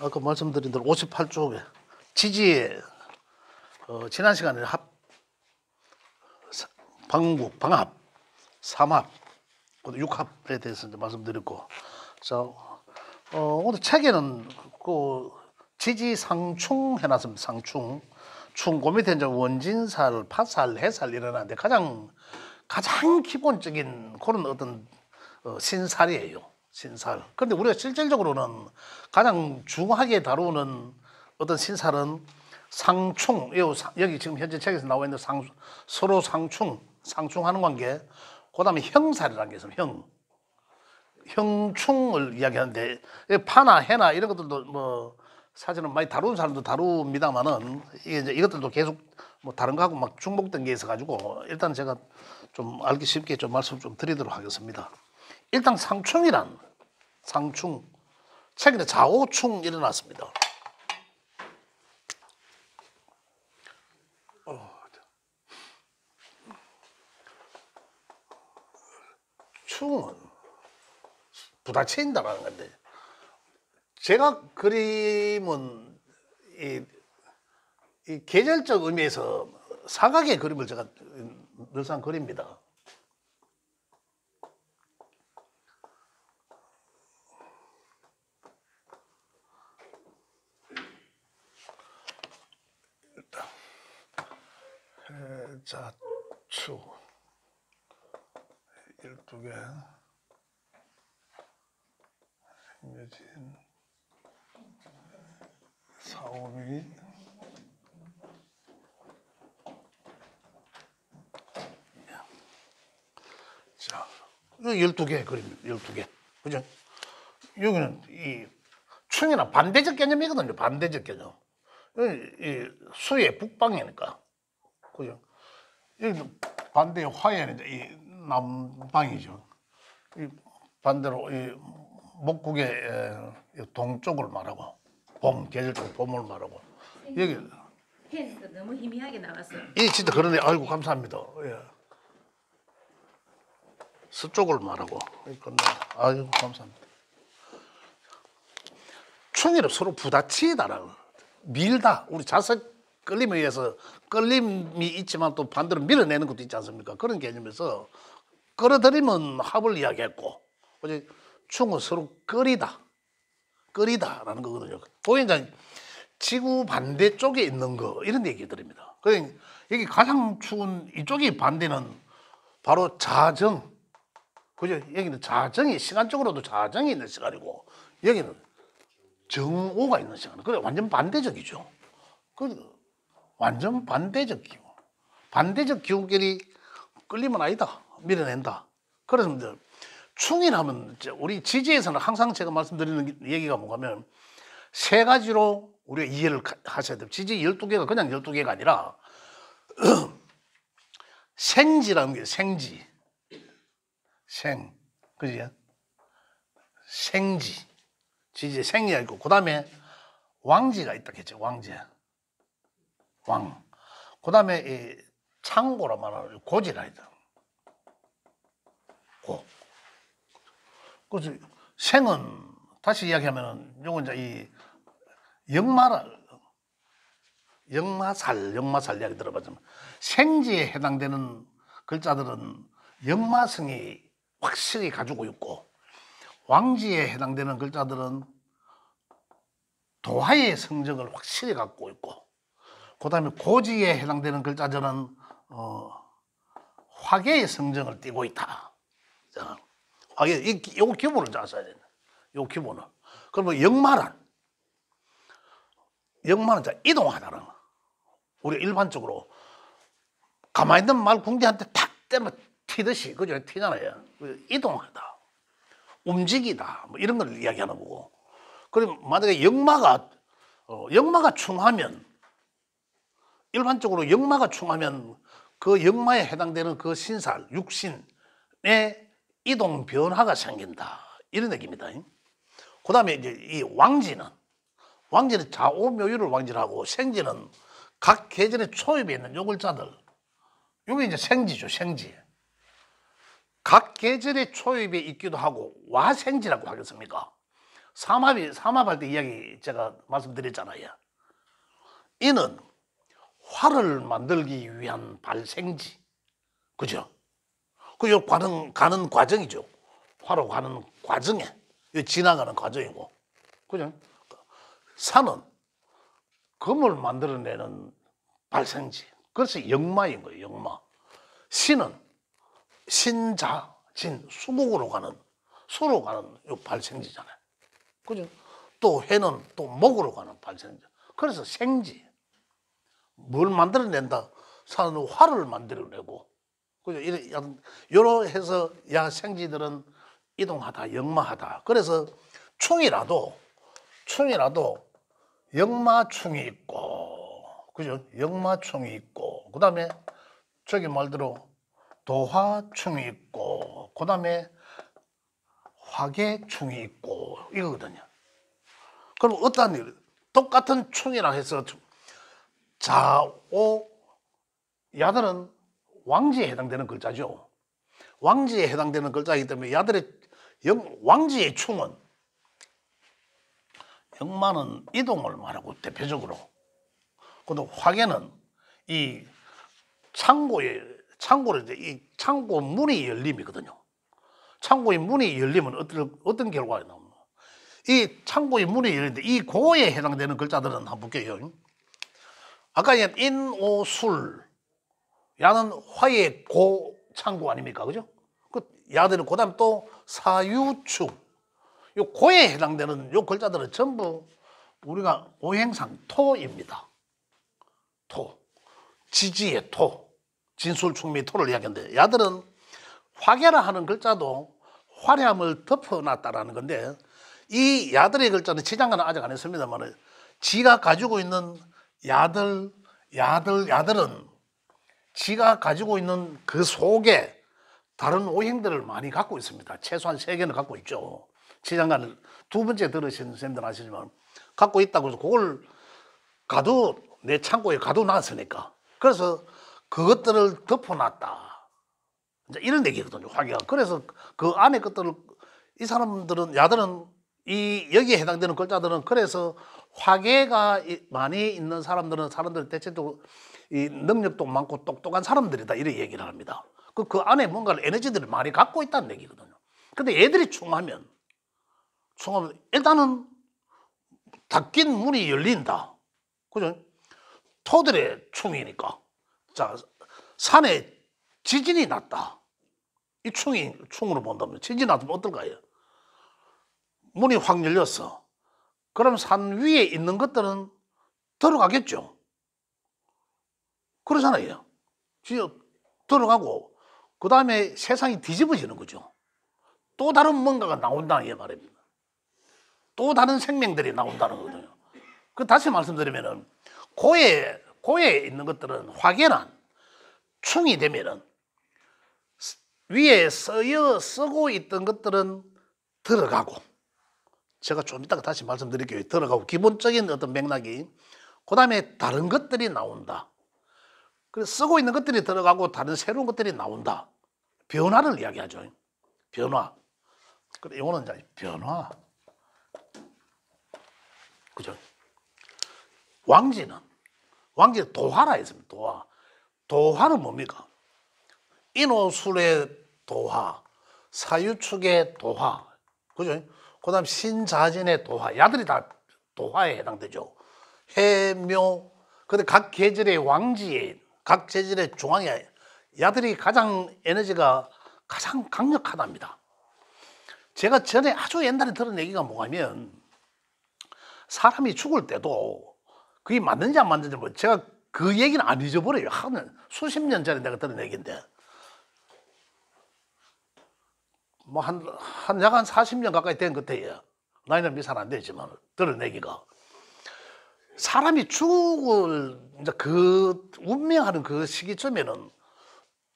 아까 말씀드린 대로 58쪽에 지지에 지난 시간에 방국, 방합, 삼합, 육합에 대해서 이제 말씀드렸고, 자, 오늘 책에는 그 지지상충 해놨습니다. 상충. 충, 그 밑에 이제 원진살, 파살, 해살 이러는데 가장 기본적인 그런 어떤 신살이에요. 신살. 그런데 우리가 실질적으로는 가장 중하게 다루는 어떤 신살은 상충, 여기 지금 현재 책에서 나와 있는 서로 상충하는 관계, 그 다음에 형살이라는 게 있습니다. 형충을 이야기하는데, 파나 해나 이런 것들도 뭐 사실은 많이 다루는 사람도 다룹니다만은, 이게 이제 이것들도 계속 뭐 다른 거하고 막 중복된 게 있어가지고, 일단 제가 좀 알기 쉽게 좀 말씀 좀 드리도록 하겠습니다. 일단 상충, 최근에 좌우충 일어났습니다. 충은 부딪힌다라는 건데, 제가 그림은 이 계절적 의미에서 사각의 그림을 제가 늘상 그립니다. 자, 추 12개, 행여진, 사오미, 자, 12개 그림, 12개. 그죠? 여기는 이 충이나 반대적 개념이거든요. 반대적 개념. 이 수의 북방이니까. 그죠? 여기는 반대의 화해는 이 남방이죠. 이 반대로 이 목국의 동쪽을 말하고, 계절적 봄을 말하고. 여기 펜도 너무 희미하게 나왔어요. 이 진짜 그러네. 아이고 감사합니다. 예. 서쪽을 말하고. 아이고 감사합니다. 충이를 서로 부딪히다라는, 밀다. 우리 자석 끌림에 의해서 끌림이 있지만 또 반대로 밀어내는 것도 있지 않습니까? 그런 개념에서 끌어들이면 합을 이야기했고, 충은 서로 끓이다라는 거거든요. 그게 이제 지구 반대쪽에 있는 거, 이런 얘기들입니다. 그러니까 여기 가장 추운 이쪽이 반대는 바로 자정. 그죠? 여기는 자정이, 시간적으로도 자정이 있는 시간이고, 여기는 정오가 있는 시간. 그래, 완전 반대적이죠. 완전 반대적 기후. 반대적 기후끼리 끌리면 아니다. 밀어낸다. 그래서 이제 충이라면 우리 지지에서는 항상 제가 말씀드리는 얘기가 뭐냐면, 세 가지로 우리가 이해를 하셔야 돼요. 지지 12개가 그냥 12개가 아니라 생지라는 게 생지. 그지? 생지. 지지에 생이가 있고, 그 다음에 왕지가 있다 했죠. 왕지. 그 다음에 이 창고라 말하는 고지라 했죠. 그래서 생은 다시 이야기하면은 요건 이제 이 역마살 이야기 들어봤지만, 생지에 해당되는 글자들은 역마성이 확실히 가지고 있고, 왕지에 해당되는 글자들은 도화의 성적을 확실히 갖고 있고, 그 다음에 고지에 해당되는 글자들은 화계의 성정을 띠고 있다. 화계, 요거 기본을 잘 써야 된다. 요 기본을. 그러면 역마란 이동하다는 거. 우리가 일반적으로 가만히 있는 말 궁디한테 탁 때면 튀듯이, 그죠? 튀잖아요. 이동하다, 움직이다, 뭐 이런 걸 이야기하는 거고. 그럼 만약에 역마가 충하면, 일반적으로 역마가 충하면 그 역마에 해당되는 그 신살, 육신의 이동 변화가 생긴다. 이런 얘기입니다. 그 다음에 이제 이 왕지는 좌오묘유를 왕지라고, 생지는 각 계절의 초입에 있는 요 글자들. 요게 이제 생지죠, 생지. 각 계절의 초입에 있기도 하고, 와생지라고 하겠습니까? 삼합할 때 이야기 제가 말씀드렸잖아요. 이는 활을 만들기 위한 발생지. 그죠? 그 가는 과정이죠. 화로 가는 과정에 지나가는 과정이고. 그죠? 산은 금을 만들어내는 발생지. 그래서 역마인 거예요. 역마. 신은 신자진 수목으로 가는 수로 가는 요 발생지잖아요. 그죠? 또 해는 또 목으로 가는 발생지. 그래서 생지. 뭘 만들어낸다? 산은 활을 만들어내고. 그죠? 이런 해서 야 생지들은 이동하다, 역마하다. 그래서 충이라도 역마충이 있고, 그죠? 역마충이 있고, 그 다음에 저기 말대로 도화충이 있고, 그 다음에 화계충이 있고, 이거거든요. 그럼 어떠한 일, 똑같은 충이라 해서 자오, 야들은 왕지에 해당되는 글자죠. 왕지에 해당되는 글자이기 때문에 야들의 왕지의 충은 역마는 이동을 말하고 대표적으로. 그리고 화계는 이 창고로 이제 이 창고 문이 열림이거든요. 창고의 문이 열리면 어떤 결과가 나옵니까? 이 창고의 문이 열리는데 이 고에 해당되는 글자들은 한번 볼게요. 아까 인오술 야는 화의 고 창고 아닙니까? 그죠? 그 야들은 그다음 또 사유축 요 고에 해당되는 요 글자들은 전부 우리가 오행상 토입니다. 토. 지지의 토. 진술충미 토를 이야기하는데 야들은 화계라 하는 글자도 화려함을 덮어놨다라는 건데 이 야들의 글자는 지장가는 아직 안 했습니다만 지가 가지고 있는 야들은 지가 가지고 있는 그 속에 다른 오행들을 많이 갖고 있습니다. 최소한 3개는 갖고 있죠. 지장간을 두 번째 들으신 선생님들 아시지만 갖고 있다고 해서 그걸 내 창고에 가둬놨으니까 그래서 그것들을 덮어놨다. 이제 이런 얘기거든요. 화계가. 그래서 그 안에 것들을 이 사람들은 야들은 여기에 해당되는 글자들은 그래서 화계가 많이 있는 사람들 대체적으로 이 능력도 많고 똑똑한 사람들이다 이렇게 얘기를 합니다. 그 안에 뭔가 에너지들을 많이 갖고 있다는 얘기거든요. 근데 애들이 충하면 일단은 닫힌 문이 열린다. 그죠? 토들의 충이니까. 자, 산에 지진이 났다. 이 충으로 본다면 지진이 났으면 어떨까요? 문이 확 열렸어. 그럼 산 위에 있는 것들은 들어가겠죠. 그러잖아요. 들어가고 그 다음에 세상이 뒤집어지는 거죠. 또 다른 뭔가가 나온다는 말입니다. 또 다른 생명들이 나온다는 거거든요. 다시 말씀드리면은 고에 있는 것들은 화계란 충이 되면은 위에 쓰고 있던 것들은 들어가고 제가 좀 이따가 다시 말씀드릴게요. 들어가고 기본적인 어떤 맥락이 그 다음에 다른 것들이 나온다. 그래서 쓰고 있는 것들이 들어가고 다른 새로운 것들이 나온다. 변화를 이야기하죠. 변화. 그래, 이거는 이제 변화. 그죠? 왕지는 도화라 했습니다. 도화는 뭡니까? 인호술의 도화, 사유축의 도화, 그죠? 그 다음 신자진의 도화, 야들이 다 도화에 해당되죠. 해묘, 근데 각 계절의 왕지에, 각 계절의 중앙에 야들이 가장 에너지가 가장 강력하답니다. 제가 전에 아주 옛날에 들은 얘기가 뭐냐면 사람이 죽을 때도 그게 맞는지 안 맞는지 제가 그 얘기는 안 잊어버려요. 수십 년 전에 내가 들은 얘기인데 뭐 약 40년 가까이 된 것 같아요. 나이는 몇 살 안 되지만 들은 얘기가 사람이 죽을 이제 그 운명하는 그 시기쯤에는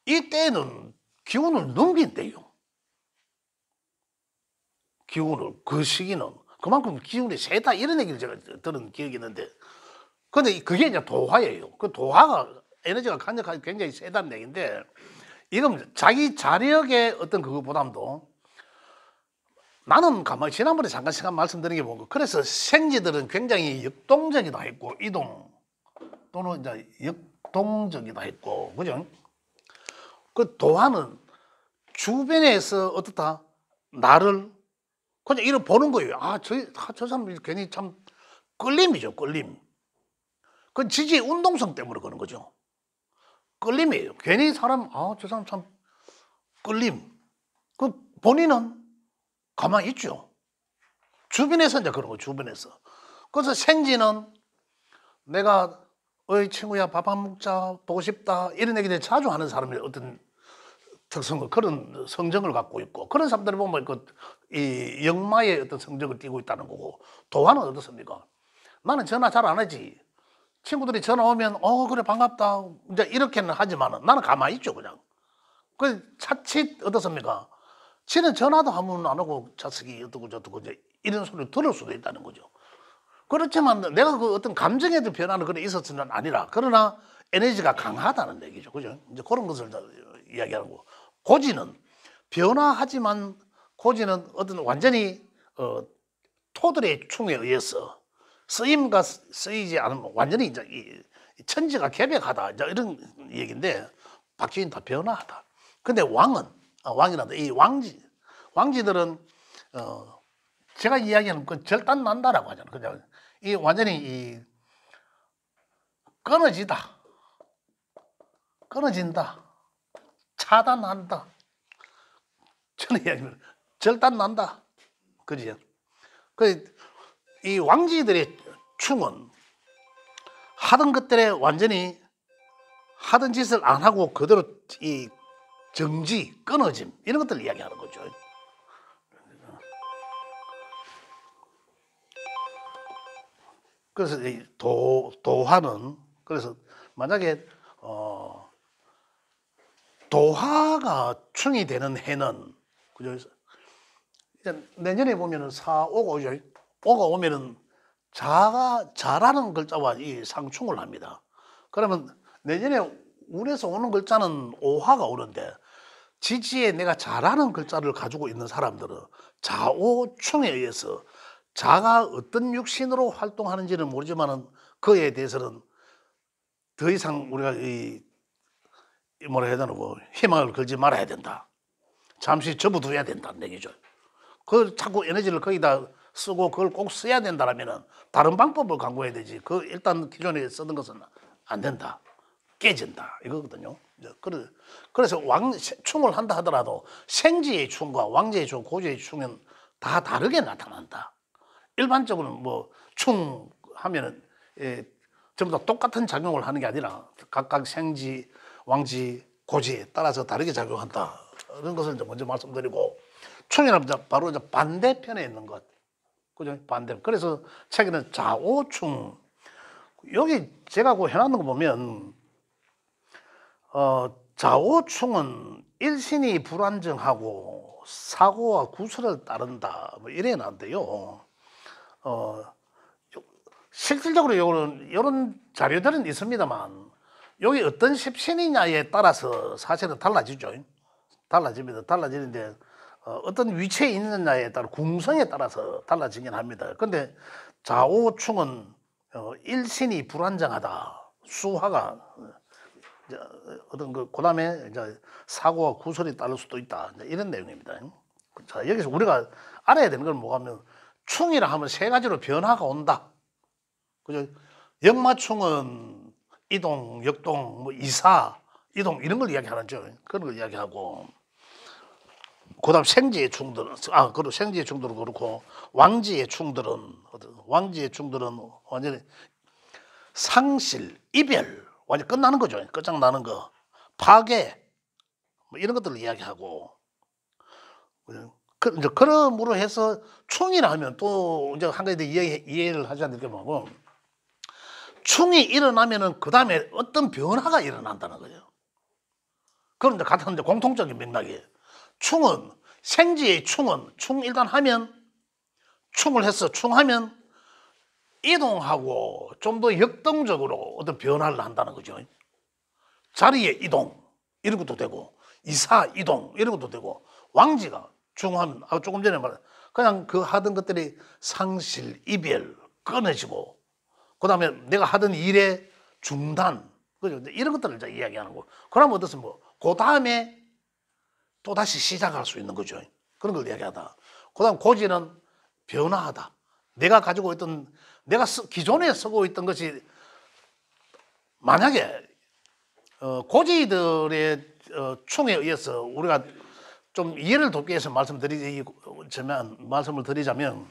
이때는 기운을 넘긴대요. 기운을 그 시기는 그만큼 기운이 세다 이런 얘기를 제가 들은 기억이 있는데 근데 그게 이제 도화예요. 그 도화가 에너지가 강력하게 굉장히 세다는 얘기인데 이건 자기 자력의 어떤 그거보다도 나는 가만히 지난번에 잠깐 시간 말씀드린 게 뭔가 그래서 생쥐들은 굉장히 역동적이다 했고 이동 또는 이제 역동적이다 했고 그죠? 그 도화는 주변에서 어떻다 나를 그냥 이렇게 보는 거예요. 저 사람 괜히 참 끌림이죠, 끌림. 그 지지의 운동성 때문에 그런 거죠. 끌림이에요. 괜히 사람 저 사람 참 끌림. 그 본인은 가만히 있죠. 주변에서 이제 그런 거 주변에서. 그래서 생쥐는 내가 어이 친구야 밥 한 먹자 보고 싶다 이런 얘기를 자주 하는 사람이 어떤 특성을 그런 성정을 갖고 있고 그런 사람들을 보면 이 역마의 어떤 성적을 띠고 있다는 거고 도화는 어떻습니까? 나는 전화 잘 안 하지. 친구들이 전화 오면 그래 반갑다 이제 이렇게는 하지만은 나는 가만히 있죠 그냥. 그 자칫 어떻습니까? 지는 전화도 한 번 안 하고 자식이 어떻고 저떻고 이제 이런 소리를 들을 수도 있다는 거죠. 그렇지만 내가 그 어떤 감정에 대한 변화는 그래 있었으는 아니라 그러나 에너지가 강하다는 얘기죠. 그죠? 이제 그런 것을 이야기하고 고지는 변화하지만 고지는 어떤 완전히 토들의 충에 의해서 쓰임과 쓰이지 않으면 완전히 이제 이 천지가 개벽하다 이제 이런 얘기인데 박쥐는 다 변화하다. 근데 왕이란다. 이 왕지들은 제가 이야기하는 그 절단 난다라고 하잖아요. 그냥 이 완전히 이 끊어진다, 차단한다. 저는 이야기하면 절단 난다, 그지요? 이 왕지들의 충은 하던 것들에 완전히 하던 짓을 안 하고 그대로 이 정지, 끊어짐 이런 것들을 이야기하는 거죠. 그래서 이 도화는 그래서 만약에 도화가 충이 되는 해는 그죠? 내년에 보면은 사오가 오죠. 오가 오면은 자라는 글자와 이 상충을 합니다. 그러면 내년에 운에서 오는 글자는 오화가 오는데 지지에 내가 자라는 글자를 가지고 있는 사람들은 자오충에 의해서 자가 어떤 육신으로 활동하는지는 모르지만은 그에 대해서는 더 이상 우리가 뭐라 해야 되나 희망을 걸지 말아야 된다. 잠시 접어둬야 된다는 얘기죠. 그걸 자꾸 에너지를 거기다 쓰고 그걸 꼭 써야 된다라면은 다른 방법을 강구해야 되지. 그 일단 기존에 쓰던 것은 안 된다. 깨진다 이거거든요. 그래서 충을 한다 하더라도 생지의 충과 왕지의 충, 고지의 충은 다 다르게 나타난다. 일반적으로는 충하면은 전부 다 똑같은 작용을 하는 게 아니라 각각 생지, 왕지, 고지에 따라서 다르게 작용한다. 이런 것을 이제 먼저 말씀드리고 충이라면 바로 이제 반대편에 있는 것, 그죠? 반대. 그래서 책에는 자오충 여기 제가 그 해놨는 거 보면 자오충은 일신이 불안정하고 사고와 구설을 따른다. 뭐 이래 놨는데요. 실질적으로 이런 자료들은 있습니다만 여기 어떤 십신이냐에 따라서 사실은 달라지죠. 달라집니다. 달라지는데 어떤 위치에 있느냐에 따라 궁성에 따라서 달라지긴 합니다. 그런데 자오충은 일신이 불안정하다. 수화가 어떤 그다음에 이제 사고와 구설이 따를 수도 있다. 이런 내용입니다. 자, 여기서 우리가 알아야 되는 건 뭐냐면 충이라 하면 세 가지로 변화가 온다. 그죠? 역마충은 이동, 역동, 이사, 이동 이런 걸 이야기하죠. 그런 걸 이야기하고 그다음 생지의 충들은 그리고 생지의 충들은 그렇고 왕지의 충들은 완전히 상실, 이별 완전 끝나는 거죠. 끝장나는 거, 파괴 뭐 이런 것들을 이야기하고 이제 그러므로 해서 충이라 하면 또 이제 한 가지 더 이해를 하지 않을 게 뭐고 충이 일어나면은 그 다음에 어떤 변화가 일어난다는 거예요. 그럼 이제 같은 이제 공통적인 맥락이에요. 충은 생지의 충은 충 일단 하면 충을 해서 충하면 이동하고 좀 더 역동적으로 어떤 변화를 한다는 거죠. 자리의 이동 이런 것도 되고 이사 이동 이런 것도 되고 왕지가 충하면 조금 전에 말한 그냥 그 하던 것들이 상실, 이별, 끊어지고, 그 다음에 내가 하던 일의 중단, 그죠? 이런 것들을 이제 이야기하는 거. 그러면 어떻습니까? 뭐, 그 다음에 또 다시 시작할 수 있는 거죠. 그런 걸 이야기하다. 그 다음 고지는 변화하다. 내가 가지고 있던, 내가 기존에 쓰고 있던 것이 만약에 고지들의 충에 의해서 우리가 좀 이해를 돕기 위해서 말씀을 드리자면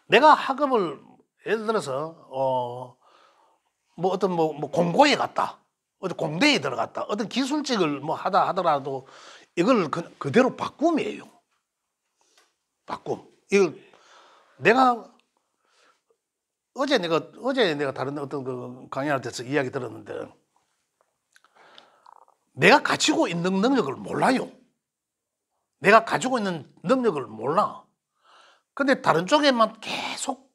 내가 학업을 예를 들어서 뭐 어떤 뭐 공고에 갔다, 어떤 공대에 들어갔다, 어떤 기술직을 뭐 하다 하더라도 이걸 그대로 바꿈이에요. 바꿈. 이걸 어제 내가 다른 어떤 그 강연할 때서 이야기 들었는데 내가 가지고 있는 능력을 몰라요. 내가 가지고 있는 능력을 몰라. 근데 다른 쪽에만 계속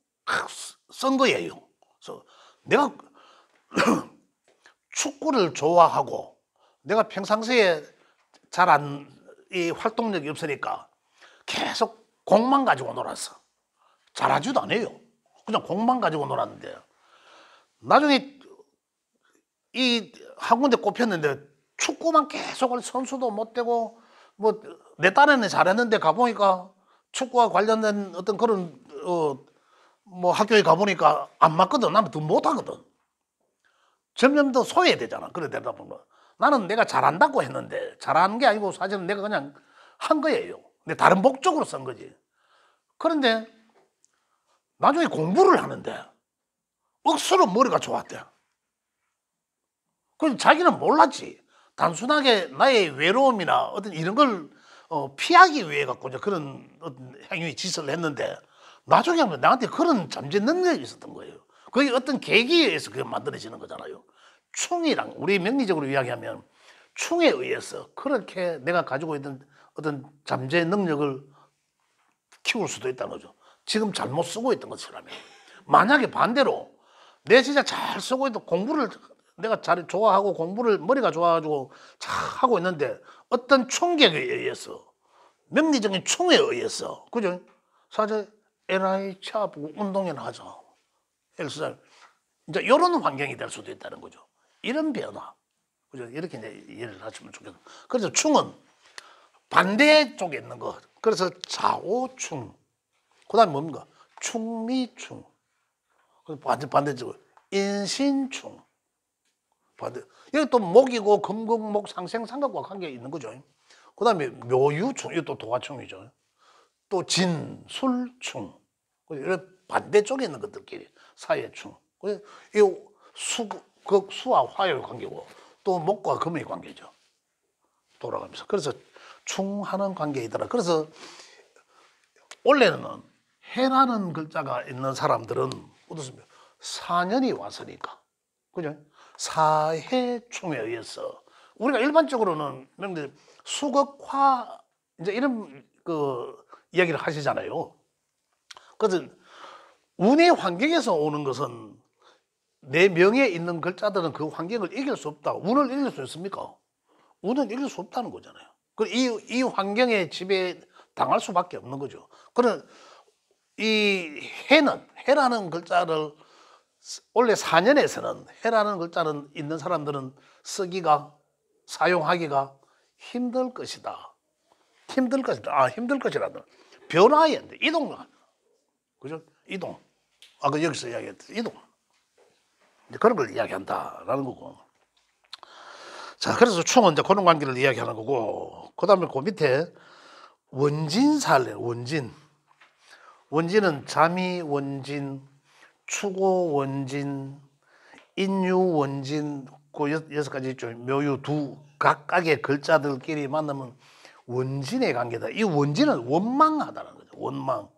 쓴 거예요. 그래서 내가 축구를 좋아하고 내가 평상시에 이 활동력이 없으니까 계속 공만 가지고 놀았어. 잘하지도 않아요. 그냥 공만 가지고 놀았는데 나중에 이 한 군데 꼽혔는데 축구만 계속 할 선수도 못 되고 뭐 내 딴에는 잘했는데 가보니까 축구와 관련된 어떤 그런 뭐 학교에 가보니까 안 맞거든. 나는 더 못하거든. 점점 더 소외되잖아. 그래 되다 보면 나는 내가 잘한다고 했는데 잘하는 게 아니고 사실은 내가 그냥 한 거예요. 근데 다른 목적으로 쓴 거지. 그런데 나중에 공부를 하는데 억수로 머리가 좋았대. 그래서 자기는 몰랐지. 단순하게 나의 외로움이나 어떤 이런 걸 피하기 위해 갖고 이제 그런 어떤 행위 짓을 했는데 나중에 하면 나한테 그런 잠재 능력이 있었던 거예요. 그게 어떤 계기에 의해서 그게 만들어지는 거잖아요. 충이랑 우리 명리적으로 이야기하면 충에 의해서 그렇게 내가 가지고 있는 어떤 잠재 능력을 키울 수도 있다는 거죠. 지금 잘못 쓰고 있던 것처라면. 만약에 반대로 내 진짜 잘 쓰고 있던 공부를 내가 잘 좋아하고 공부를 머리가 좋아가지고 잘 하고 있는데 어떤 충격에 의해서 명리적인 충에 의해서 그죠? 사실 LI 취하고 운동이나 하자. 헬스장 이제 이런 환경이 될 수도 있다는 거죠. 이런 변화. 그죠? 이렇게 이제 이해를 하시면 좋겠어요. 그래서 충은 반대 쪽에 있는 거. 그래서 좌오충. 그다음에 뭡니까? 충미충. 반대쪽으로 인신충. 반대. 여기 또 목이고 금금목 상생삼각과 관계 있는 거죠. 그다음에 묘유충. 이것도 도화충이죠. 또 진술충. 이런 반대쪽에 있는 것들끼리 사회충. 이 수와 화의 관계고 또 목과 금의 관계죠. 돌아가면서. 그래서 충하는 관계이더라. 그래서 원래는 해라는 글자가 있는 사람들은 어떻습니까? 사년이 왔으니까. 그죠? 사해충에 의해서 우리가 일반적으로는 수극화 이제 이런 그 이야기를 하시잖아요. 그래서 운의 환경에서 오는 것은 내 명에 있는 글자들은 그 환경을 이길 수 없다. 운을 이길 수 있습니까? 운은 이길 수 없다는 거잖아요. 이 환경에 지배 당할 수밖에 없는 거죠. 그런 이 해라는 글자를 원래 사년에서는 해라는 글자는 있는 사람들은 사용하기가 힘들 것이다. 힘들 것이라도 변화해야 돼. 이동을. 그죠? 이동. 아까 여기서 이야기했듯이 이동. 그런 걸 이야기한다라는 거고. 자, 그래서 충은 이제 그런 관계를 이야기하는 거고. 그 다음에 그 밑에 원진살래, 원진. 원진은 자미 원진, 추고 원진, 인유 원진, 그 6가지 있죠. 묘유 두 각각의 글자들끼리 만나면 원진의 관계다. 이 원진은 원망하다는 거죠. 원망.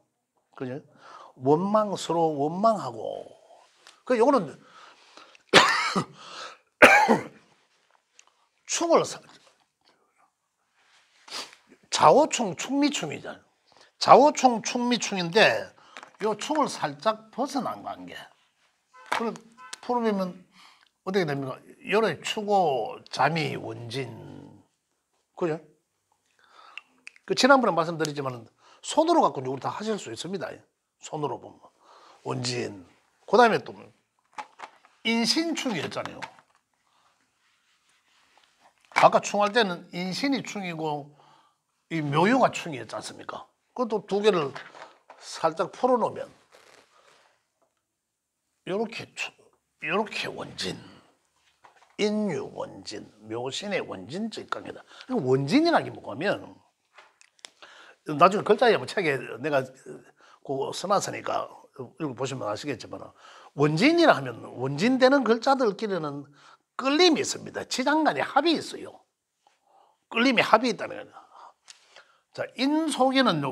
그죠? 서로 원망하고. 요거는 충을 좌오충, 충미충이잖아요. 좌오충, 충미충인데 요 충을 살짝 벗어난 관계. 그럼 풀어보면 어떻게 됩니까? 요래 추고, 자미, 원진. 그죠? 지난번에 말씀드렸지만 손으로 갖고 우리 다 하실 수 있습니다. 손으로 보면 원진. 그다음에 또 인신충이었잖아요. 아까 충할 때는 인신이 충이고 이 묘유가 충이었지 않습니까? 그것도 두 개를 살짝 풀어놓으면 이렇게 원진, 인유 원진, 묘신의 원진적 관계다. 원진이라는 게 뭐냐면 나중에 글자에 뭐 책에 내가 그거 써놨으니까 읽어보시면 아시겠지만 원진이라 하면 원진되는 글자들끼리는 끌림이 있습니다. 지장간에 합이 있어요. 끌림이 합이 있다는 거예요. 자, 인 속에는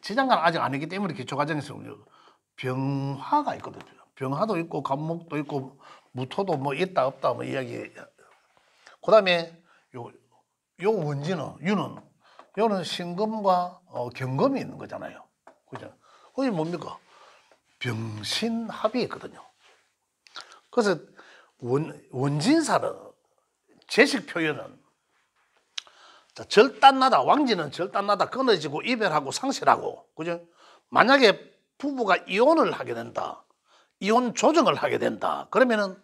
지장간 아직 아니기 때문에 기초 과정에서 병화가 있거든요. 병화도 있고 간목도 있고 무토도 뭐 있다 없다 뭐 이야기. 그다음에 요 원진은 요는 신금과 경금이 있는 거잖아요. 그죠? 그게 뭡니까? 병신합이 있거든요. 그래서 원진사는 제식 표현은 절단나다, 왕지는 절단나다, 끊어지고 이별하고 상실하고, 그죠? 만약에 부부가 이혼을 하게 된다, 이혼 조정을 하게 된다, 그러면은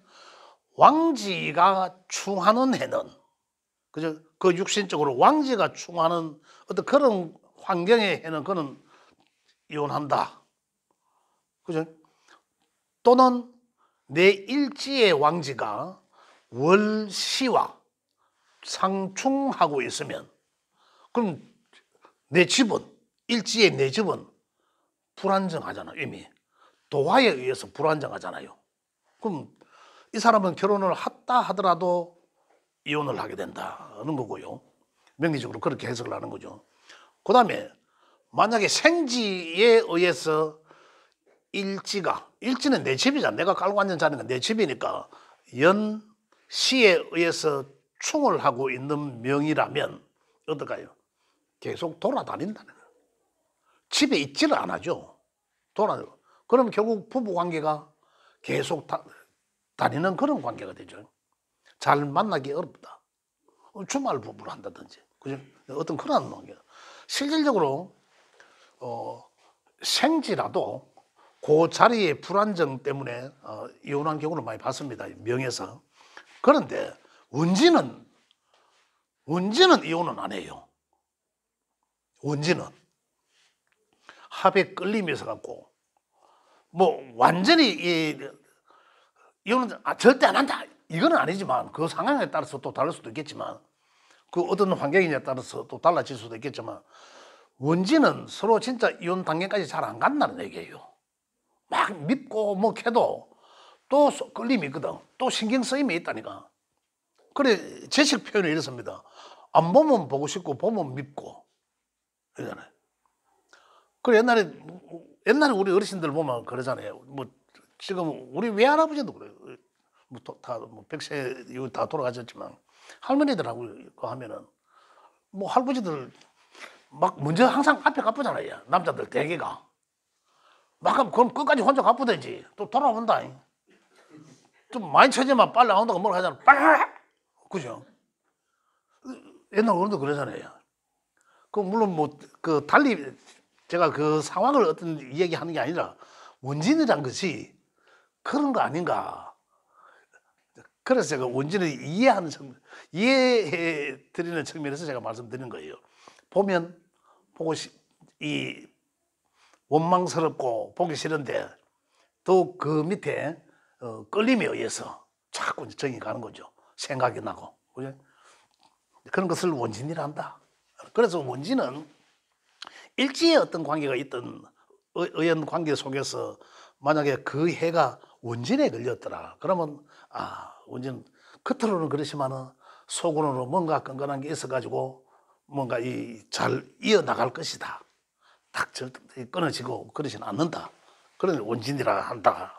왕지가 충하는 해는, 그죠? 그 육신적으로 왕지가 충하는 어떤 그런 환경의 해는 그는 이혼한다, 그죠? 또는 내 일지의 왕지가 월시와 상충하고 있으면 그럼 내 집은 일지의 내 집은 불안정하잖아요. 이미 도화에 의해서 불안정하잖아요. 그럼 이 사람은 결혼을 했다 하더라도 이혼을 하게 된다는 거고요. 명리적으로 그렇게 해석을 하는 거죠. 그 다음에 만약에 생지에 의해서 일지는 내 집이잖아. 내가 깔고 앉은 자리가 내 집이니까 연시에 의해서 충을 하고 있는 명이라면 어떨까요? 계속 돌아다닌다는 거예요. 집에 있지를 않아죠. 그러면 결국 부부 관계가 계속 다니는 그런 관계가 되죠. 잘 만나기 어렵다. 주말 부부를 한다든지, 그죠? 어떤 그런 관계. 실질적으로 생지라도 그 자리의 불안정 때문에 이혼한 경우를 많이 봤습니다. 명에서. 그런데 원진은 이혼은 안 해요. 원진은 합에 끌림이 있어 갖고 뭐 완전히 이혼은 절대 안 한다 이거는 아니지만 그 상황에 따라서 또 다를 수도 있겠지만 그 어떤 환경이냐에 따라서 또 달라질 수도 있겠지만 원진은 서로 진짜 이혼 단계까지 잘 안 간다는 얘기예요. 막 밉고 뭐 해도 또 끌림이 있거든. 또 신경 쓰임이 있다니까. 그래 제식 표현이 이렇습니다. 안 보면 보고 싶고 보면 밉고 이러잖아요. 그래 옛날에 우리 어르신들 보면 그러잖아요. 뭐 지금 우리 외할아버지도 그래요. 뭐 100세 이후 다 돌아가셨지만 할머니들하고 하면은 뭐 할아버지들 막 먼저 항상 앞에 가쁘잖아요. 남자들 대개가 막 하면 그럼 끝까지 혼자 가쁘든지 또 돌아온다. 좀 많이 쳐지만 빨리 나온다고 뭐라 하잖아. 빨리 그죠? 옛날 어른도 그러잖아요. 그 물론 뭐 그 달리 제가 그 상황을 어떤 이야기하는 게 아니라 원진이란 것이 그런 거 아닌가. 그래서 제가 원진을 이해해 드리는 측면에서 제가 말씀드리는 거예요. 보면 이 원망스럽고 보기 싫은데 또 그 밑에 끌림에 의해서 자꾸 정이 가는 거죠. 생각이 나고. 그죠? 그런 것을 원진이라 한다. 그래서 원진은 일지의 어떤 관계가 있던 의연 관계 속에서 만약에 그 해가 원진에 걸렸더라. 그러면 원진 겉으로는 그렇지만은 속으로는 뭔가 끈끈한 게 있어가지고 뭔가 잘 이어나갈 것이다. 딱 끊어지고 그러지는 않는다. 그런 원진이라 한다.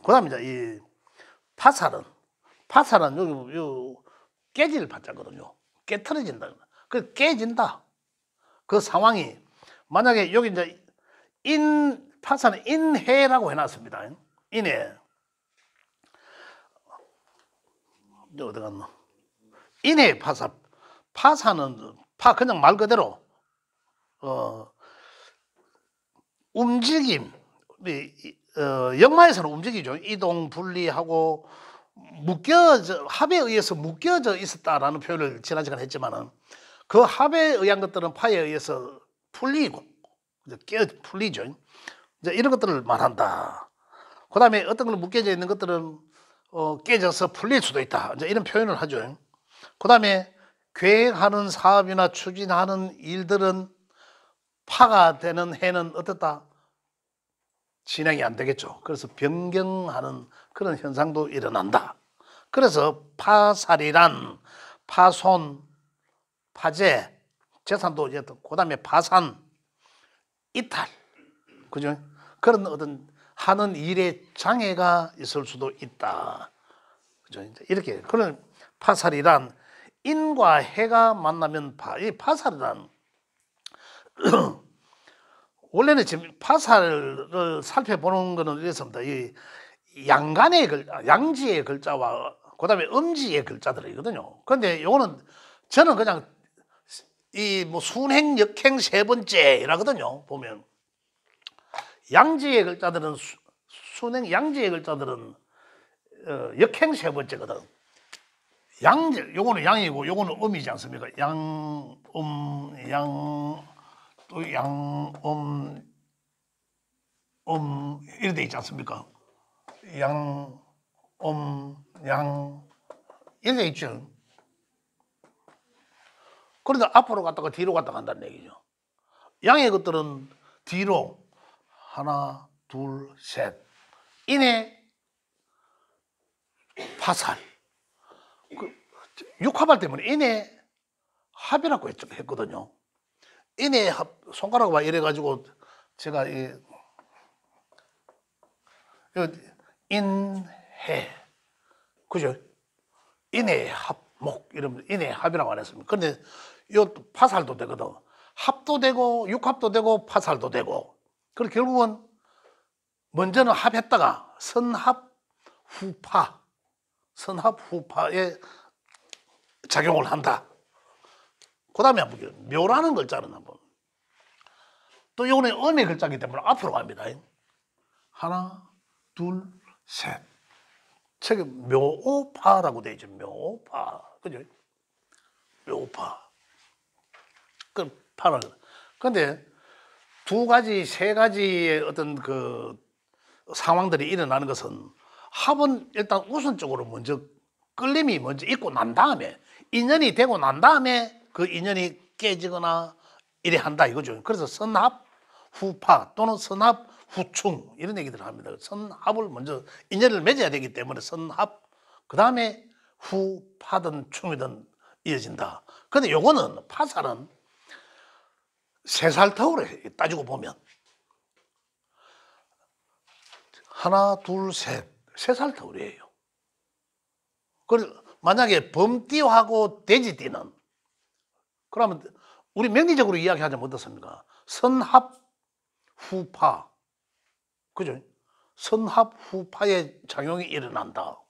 그다음에 이제 이 파살은 깨질 파자거든요. 깨트려진다. 그 깨진다. 그 상황이 만약에 여기 이제 파사는 인해라고 해놨습니다. 인해. 어디 갔나? 인해 파사. 파사는 그냥 말 그대로 움직임, 역마에서는 움직이죠. 이동, 분리하고 합에 의해서 묶여져 있었다라는 표현을 지난 시간에 했지만은 그 합에 의한 것들은 파에 의해서 풀리고 풀리죠. 이제 이런 것들을 말한다. 그 다음에 어떤 걸 묶여져 있는 것들은 깨져서 풀릴 수도 있다. 이제 이런 표현을 하죠. 그 다음에 계획하는 사업이나 추진하는 일들은 파가 되는 해는 어떻다? 진행이 안 되겠죠. 그래서 변경하는 그런 현상도 일어난다. 그래서 파살이란 파손, 파재, 재산도 이제 그 다음에 파산, 이탈, 그죠? 그런 어떤 하는 일에 장애가 있을 수도 있다. 그죠? 이렇게 그런 파살이란 인과 해가 만나면 이 파살이란 원래는 지금 파살을 살펴보는 거는 이렇습니다. 이 양지의 글자와 그다음에 음지의 글자들이거든요. 그런데 요거는 저는 그냥 이 뭐 순행, 역행 세 번째라거든요. 보면 양지의 글자들은 순행, 양지의 글자들은 역행 세 번째거든. 요거는 양이고 요거는 음이지 않습니까? 또 이래 돼 있지 않습니까? 이래 돼 있죠. 그런데 앞으로 갔다가 뒤로 갔다가 한다는 얘기죠. 양의 것들은 뒤로 하나, 둘, 셋. 이내 파살. 육합할 때문에 이내 합이라고 했거든요. 인해 합, 손가락과 이래가지고 제가 인해, 그죠? 인해 합목 이러면 인해 합이라고 안 했습니다. 그런데 요 파살도 되거든. 합도 되고 육합도 되고 파살도 되고. 그리고 결국은 먼저는 합했다가 선합 후파에 작용을 한다. 그 다음에 한번 묘라는 글자는 한번. 또 요거는 음의 글자이기 때문에 앞으로 갑니다. 하나, 둘, 셋. 책에 묘파라고 되어 있죠. 묘파. 그죠? 묘파. 그 파를. 근데 두 가지, 세 가지의 어떤 그 상황들이 일어나는 것은 합은 일단 우선적으로 먼저 끌림이 먼저 있고 난 다음에 인연이 되고 난 다음에 그 인연이 깨지거나 이래 한다 이거죠. 그래서 선합 후파 또는 선합 후충 이런 얘기들을 합니다. 선합을 먼저 인연을 맺어야 되기 때문에 선합 그 다음에 후파든 충이든 이어진다. 근데 요거는 파살은 세 살 터울에 따지고 보면 하나 둘 셋 세 살 터울이에요. 그래서 만약에 범띠하고 돼지띠는 그러면 우리 명리적으로 이야기하자면 어떻습니까? 선합 후파, 그죠? 선합 후파의 작용이 일어난다.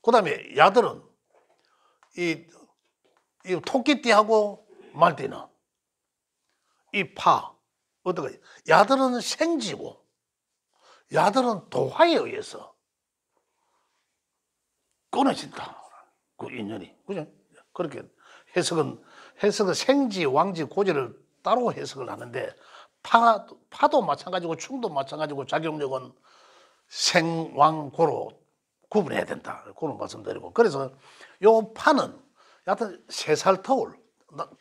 그 다음에 야들은 이 토끼띠하고 말띠는 이 파, 어떻게? 야들은 생지고 야들은 도화에 의해서 끊어진다. 그 인연이, 그죠? 그렇게 해석은 생지, 왕지, 고지를 따로 해석을 하는데 파도 마찬가지고 충도 마찬가지고 작용력은 생왕고로 구분해야 된다. 그런 말씀드리고 그래서 요 파는 여하튼 세 살 터울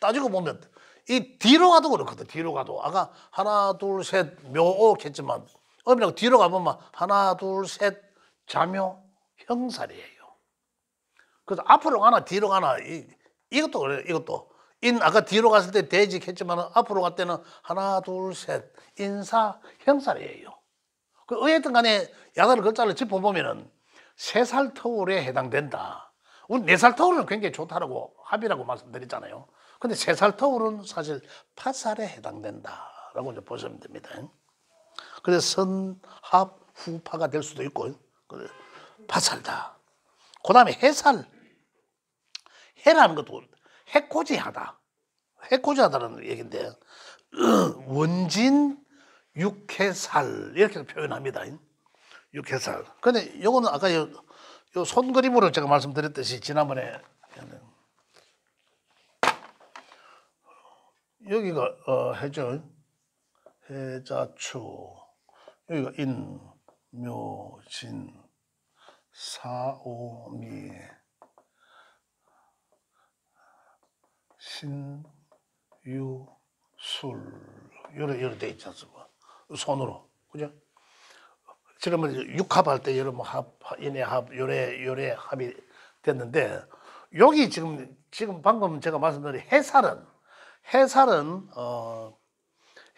따지고 보면 이 뒤로 가도 그렇거든. 뒤로 가도 아까 하나 둘 셋 묘오 했지만 어머니가 뒤로 가보면 하나 둘 셋 자묘 형살이에요. 그래서 앞으로 가나 뒤로 가나 이것도 그래요. 이것도 아까 뒤로 갔을 때 돼지 했지만 앞으로 갈 때는 하나 둘 셋 인사 형살이에요. 그 어쨌든 간에 야단을 글자를 짚어보면은 세 살 터울에 해당된다. 우리 네 살 터울은 굉장히 좋다라고 합의라고 말씀드렸잖아요. 근데 세 살 터울은 사실 파살에 해당된다라고 이제 보시면 됩니다. 그래서 선합 후파가 될 수도 있고 파살다. 그 다음에 해살. 해라는 것도 해코지하다. 해코지하다는 얘기인데 원진 육해살 이렇게 표현합니다. 육해살. 근데 요거는 아까 요 손그림으로 제가 말씀드렸듯이 지난번에 여기가 해죠. 해자추. 여기가 인, 묘, 진, 사, 오, 미, 신, 유, 술. 요래 돼 있지 않습니까? 손으로. 그죠? 지금은 육합 할 때 여러 뭐 합, 인의 합, 요래 합이 됐는데 여기 지금 방금 제가 말씀드린 해살은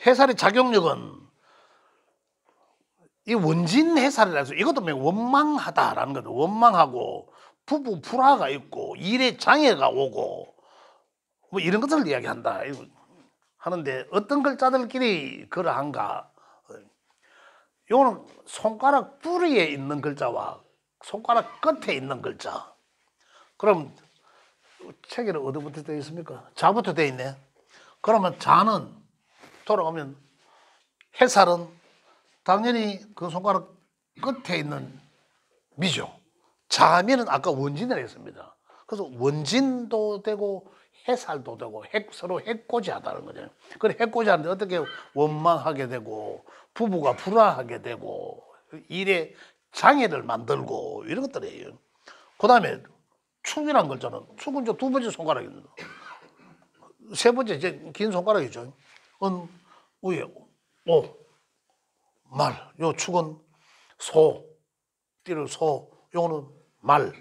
해살의 작용력은 이 원진 해살이라서 이것도 원망하다라는 거죠. 원망하고 부부 불화가 있고 일에 장애가 오고 뭐 이런 것을 이야기한다 하는데 어떤 글자들끼리 그러한가? 요거는 손가락 뿌리에 있는 글자와 손가락 끝에 있는 글자. 그럼 책에는 어디부터 되어 있습니까? 자부터 되어 있네. 그러면 자는 돌아가면 해살은 당연히 그 손가락 끝에 있는 미죠. 자미는 아까 원진이라 했습니다. 그래서 원진도 되고 해살도 되고 서로 해코지하다는 거죠. 그래 해코지하는데 어떻게 원망하게 되고 부부가 불화하게 되고 일에 장애를 만들고 이런 것들이에요. 그 다음에 축이란 글자는 축은 두 번째 손가락입니다. 세 번째 이제 긴 손가락이죠. 위에 오, 말. 요 축은 소, 띠를 소. 요거는 말.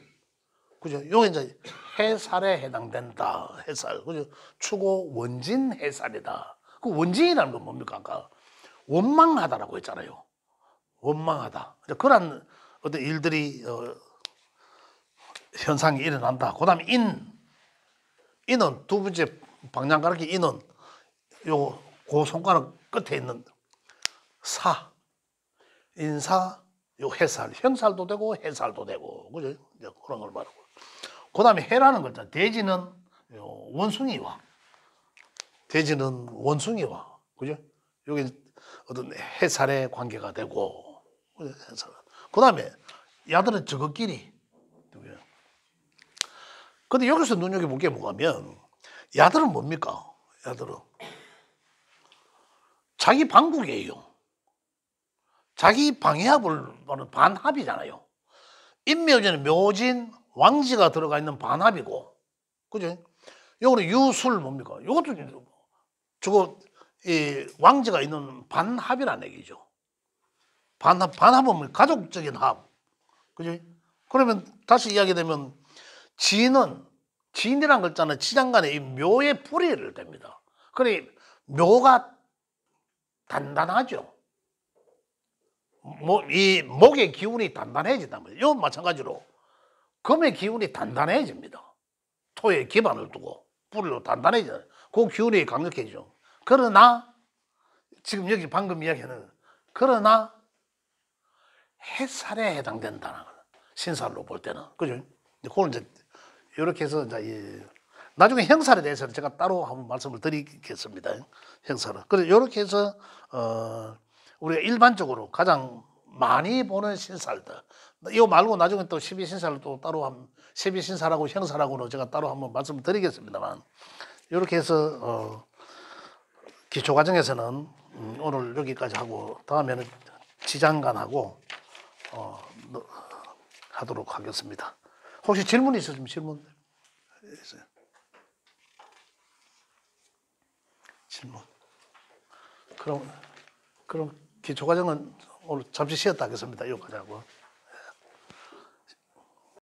그죠? 요게 이제 해살에 해당된다. 해살. 그죠? 축오 원진 해살이다. 그 원진이라는 건 뭡니까? 아까 원망하다라고 했잖아요. 원망하다. 그런 어떤 일들이 현상이 일어난다. 그다음에 인은 두 번째 방향 가르기 인은 요 그 손가락 끝에 있는 사, 인사, 요 해살, 형살도 되고 해살도 되고 그죠? 그런 걸 말하고. 그다음에 해라는 글자 돼지는 원숭이와 돼지는 원숭이와 그죠? 여기 어떤 해살의 관계가 되고 해살. 그다음에 야들은 저것끼리. 근데 여기서 눈여겨볼 게 뭐냐면 야들은 뭡니까? 야들은 자기 방국이에요. 자기 방해합을 말하는 반합이잖아요. 인묘지는 묘진, 왕지가 들어가 있는 반합이고, 그죠? 요거는 유술 뭡니까? 요것도 저거 왕지가 있는 반합이라는 얘기죠. 반합은 가족적인 합, 그죠? 그러면 다시 이야기되면 지인이란 글자는 지장간에 이 묘의 뿌리를 댑니다. 그래 묘가 단단하죠. 이 목의 기운이 단단해진단 말이에요. 이건 마찬가지로 금의 기운이 단단해집니다. 토의 기반을 두고 뿌리로 단단해져요. 그 기운이 강력해지죠. 그러나 지금 여기 방금 이야기하는 그러나 해살에 해당된다는 거예요. 신살로 볼 때는 그죠? 그걸 이제 이렇게 해서 이제 나중에 형살에 대해서는 제가 따로 한번 말씀을 드리겠습니다. 형살은. 그래서 이렇게 해서 우리가 일반적으로 가장 많이 보는 신살들. 이거 말고 나중에 또 12신살을 또 따로 한 12신살하고 형살하고는 제가 따로 한번 말씀을 드리겠습니다만 이렇게 해서 기초 과정에서는 오늘 여기까지 하고 다음에는 지장간하고 하도록 하겠습니다. 혹시 질문 있으시면 질문 있어요? 질문. 그럼 기초 과정은 오늘 잠시 쉬었다 하겠습니다. 여기까지 하고.